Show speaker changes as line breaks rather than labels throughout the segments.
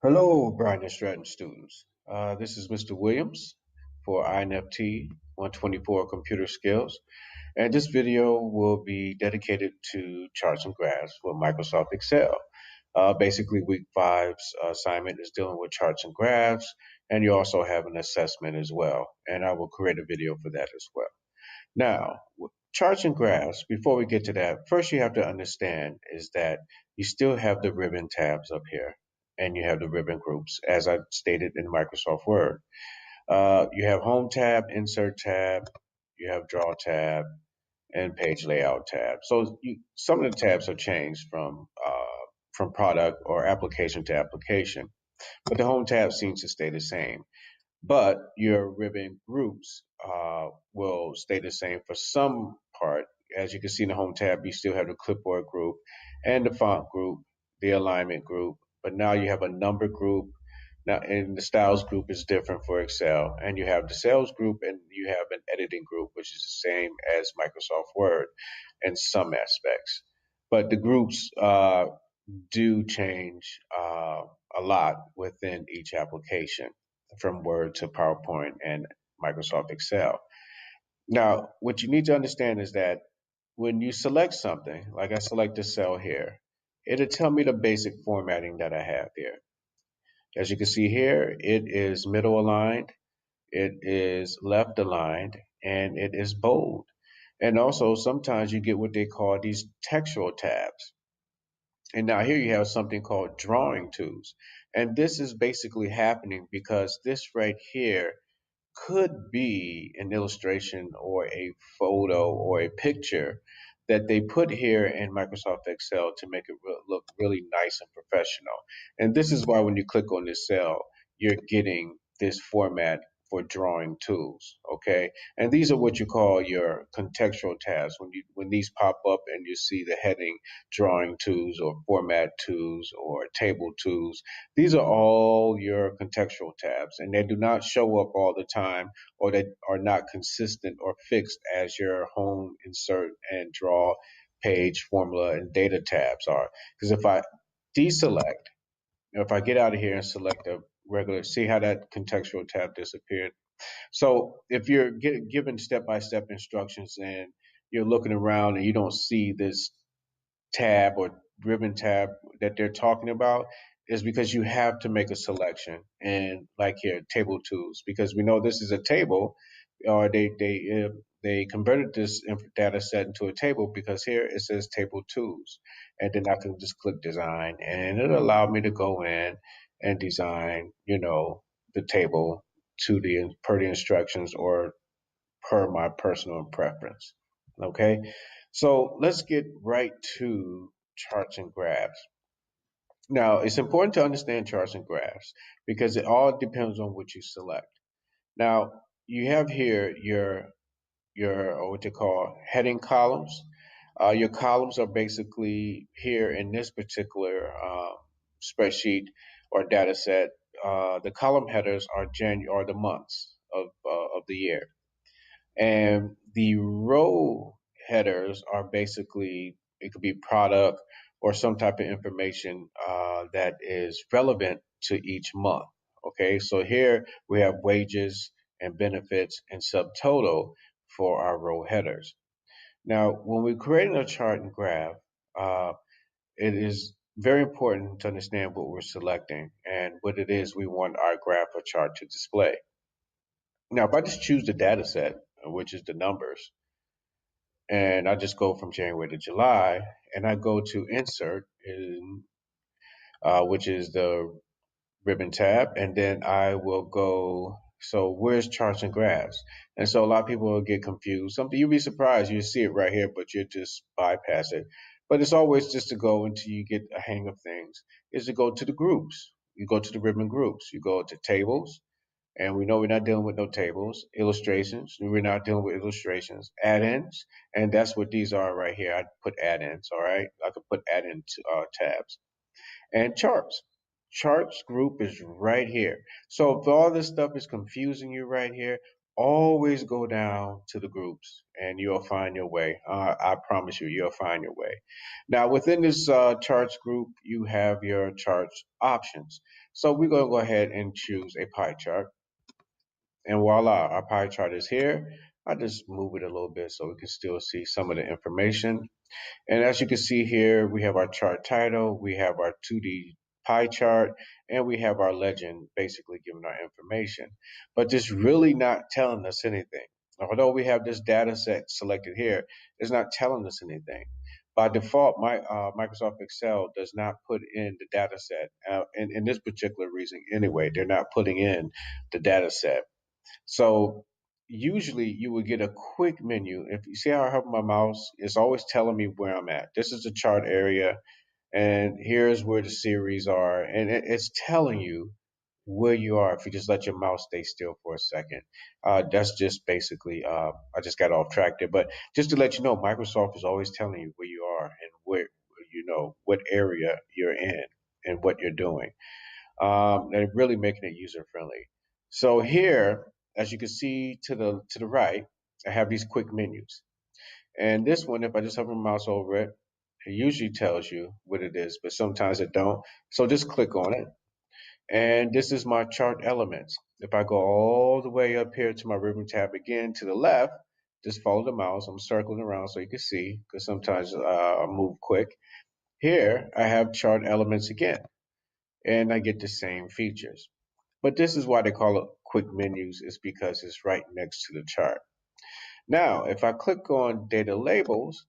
Hello, Brian and Stratton students. This is Mr. Williams for INFT 124 Computer Skills, and this video will be dedicated to charts and graphs for Microsoft Excel. Basically, week five's assignment is dealing with charts and graphs, and you also have an assessment as well, and I will create a video for that as well. Now, charts and graphs, before we get to that, first you have to understand is that you still have the ribbon tabs up here and you have the ribbon groups, as I stated in Microsoft Word. You have Home tab, Insert tab, you have Draw tab, and Page Layout tab. So some of the tabs have changed from product or application to application, but the Home tab seems to stay the same. But your ribbon groups will stay the same for some part. As you can see in the Home tab, you still have the clipboard group and the font group, the alignment group, but now you have a number group. Now, and the styles group is different for Excel, and you have the sales group and you have an editing group, which is the same as Microsoft Word in some aspects. But the groups do change a lot within each application from Word to PowerPoint and Microsoft Excel. Now, what you need to understand is that when you select something, like I select a cell here, it'll tell me the basic formatting that I have here. As you can see here, it is middle aligned, it is left aligned, and it is bold. And also, sometimes you get what they call these textual tabs. And now here you have something called drawing tools. And this is basically happening because this right here could be an illustration or a photo or a picture that they put here in Microsoft Excel to make it look really nice and professional. And this is why when you click on this cell, you're getting this format for drawing tools. Okay, and these are what you call your contextual tabs. When these pop up and you see the heading drawing tools or format tools or table tools, these are all your contextual tabs, and they do not show up all the time, or they are not consistent or fixed as your home, insert, and draw, page, formula, and data tabs are. Because if I deselect, if I get out of here and select a regular, see how that contextual tab disappeared? So if you're given step-by-step instructions and you're looking around and you don't see this tab or ribbon tab that they're talking about, is because you have to make a selection. And like here, table tools, because we know this is a table, or they converted this data set into a table because here it says table tools, and then I can just click design, and it'll allow me to go in and design, the table to the per the instructions or per my personal preference. Okay, so let's get right to charts and graphs. Now, it's important to understand charts and graphs because it all depends on what you select. Now, you have here your what you call heading columns. Your columns are basically here in this particular spreadsheet or data set. The column headers are January or the months of the year. And the row headers are basically, it could be product or some type of information that is relevant to each month. Okay, so here we have wages and benefits and subtotal for our row headers. Now, when we're creating a chart and graph, uh, it is very important to understand what we're selecting and what it is we want our graph or chart to display. Now, if I just choose the data set, which is the numbers, and I just go from January to July, and I go to insert, which is the ribbon tab, and then I will go. So where's charts and graphs? And so a lot of people will get confused. Something you'll be surprised, you see it right here, but you just bypass it. But it's always just to go until you get a hang of things. Is to go to the groups. You go to the ribbon groups. You go to tables, and we know we're not dealing with no tables. Illustrations, we're not dealing with illustrations. Add-ins, and that's what these are right here. I put add-ins, all right? I could put add-in tabs. And charts. Charts group is right here. So if all this stuff is confusing you right here, always go down to the groups and you'll find your way. I promise you, you'll find your way. Now, within this charts group, you have your charts options. So we're going to go ahead and choose a pie chart. And voila, our pie chart is here. I just move it a little bit so we can still see some of the information. And as you can see here, we have our chart title, we have our 2D pie chart, and we have our legend basically giving our information. But this really not telling us anything. Although we have this data set selected here, it's not telling us anything. By default, Microsoft Excel does not put in the data set. In this particular reason, anyway, they're not putting in the data set. So usually you would get a quick menu. If you see how I have my mouse, it's always telling me where I'm at. This is the chart area, and here's where the series are, and it's telling you where you are if you just let your mouse stay still for a second. That's just basically, I just got off track there, but just to let you know, Microsoft is always telling you where you are and where, what area you're in and what you're doing. And really making it user friendly. So here, as you can see to the right, I have these quick menus. And this one, if I just hover my mouse over it, it usually tells you what it is, but sometimes it don't. So just click on it. And this is my chart elements. If I go all the way up here to my ribbon tab again to the left, just follow the mouse. I'm circling around so you can see, because sometimes I move quick. Here, I have chart elements again, and I get the same features. But this is why they call it quick menus, is because it's right next to the chart. Now, if I click on data labels,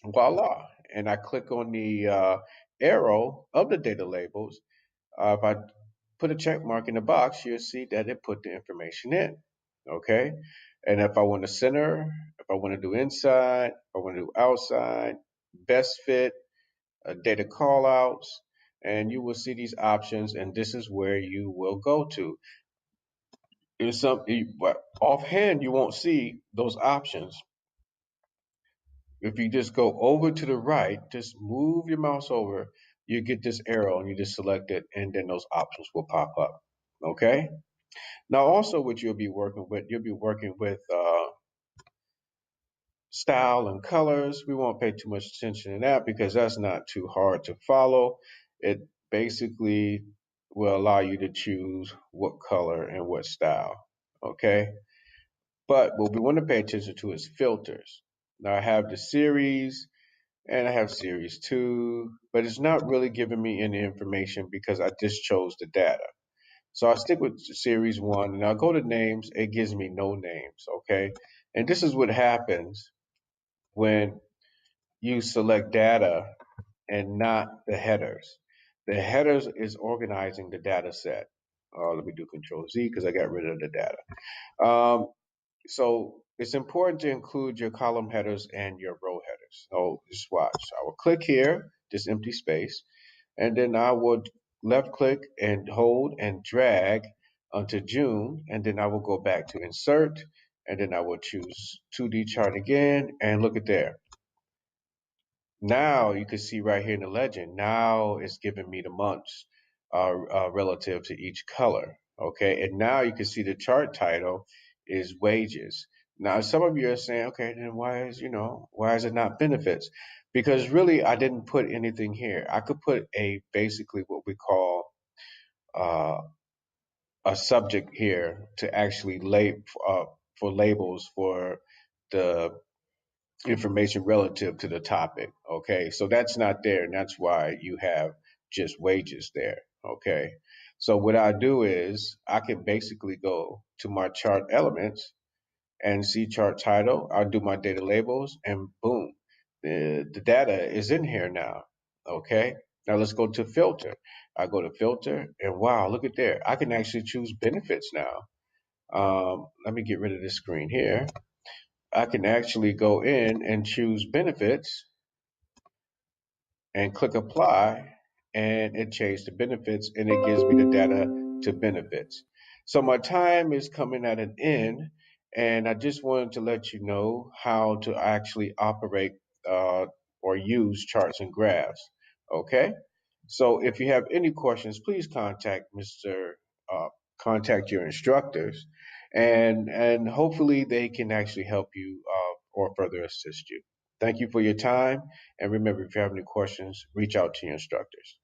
voila, and I click on the arrow of the data labels, if I put a check mark in the box, you'll see that it put the information in. Okay. And if I want to center, if I want to do inside, if I want to do outside, best fit, data callouts, and you will see these options, and this is where you will go to. There's some offhand you won't see those options. If you just go over to the right, just move your mouse over, you get this arrow and you just select it, and then those options will pop up. Okay. Now, also, what you'll be working with style and colors. We won't pay too much attention to that because that's not too hard to follow. It basically will allow you to choose what color and what style. Okay. But what we want to pay attention to is filters. Now I have the series and I have series two, but it's not really giving me any information because I just chose the data. So I'll stick with series one and I'll go to names. It gives me no names. Okay. And this is what happens when you select data and not the headers. The headers is organizing the data set. Let me do Control Z because I got rid of the data. Um, So it's important to include your column headers and your row headers. So just watch. I will click here, this empty space, and then I would left click and hold and drag onto June, and then I will go back to insert, and then I will choose 2D chart again, and look at there. Now you can see right here in the legend, now it's giving me the months relative to each color. Okay, and now you can see the chart title is wages. Now some of you are saying, okay, then why is it not benefits? Because really I didn't put anything here. I could put a basically what we call uh, a subject here to actually for labels for the information relative to the topic. Okay, so that's not there, and that's why you have just wages there. Okay, so what I do is I can basically go to my chart elements and see chart title. I'll do my data labels, and boom, the data is in here now. Okay, now let's go to filter. I go to filter, and wow, look at there. I can actually choose benefits now. Let me get rid of this screen here. I can actually go in and choose benefits and click apply, and it changed the benefits and it gives me the data to benefits. So my time is coming at an end, and I just wanted to let you know how to actually operate uh, or use charts and graphs. Okay, so if you have any questions, please contact Mr. Uh, contact your instructors, and hopefully they can actually help you or further assist you. Thank you for your time, and remember, if you have any questions, reach out to your instructors.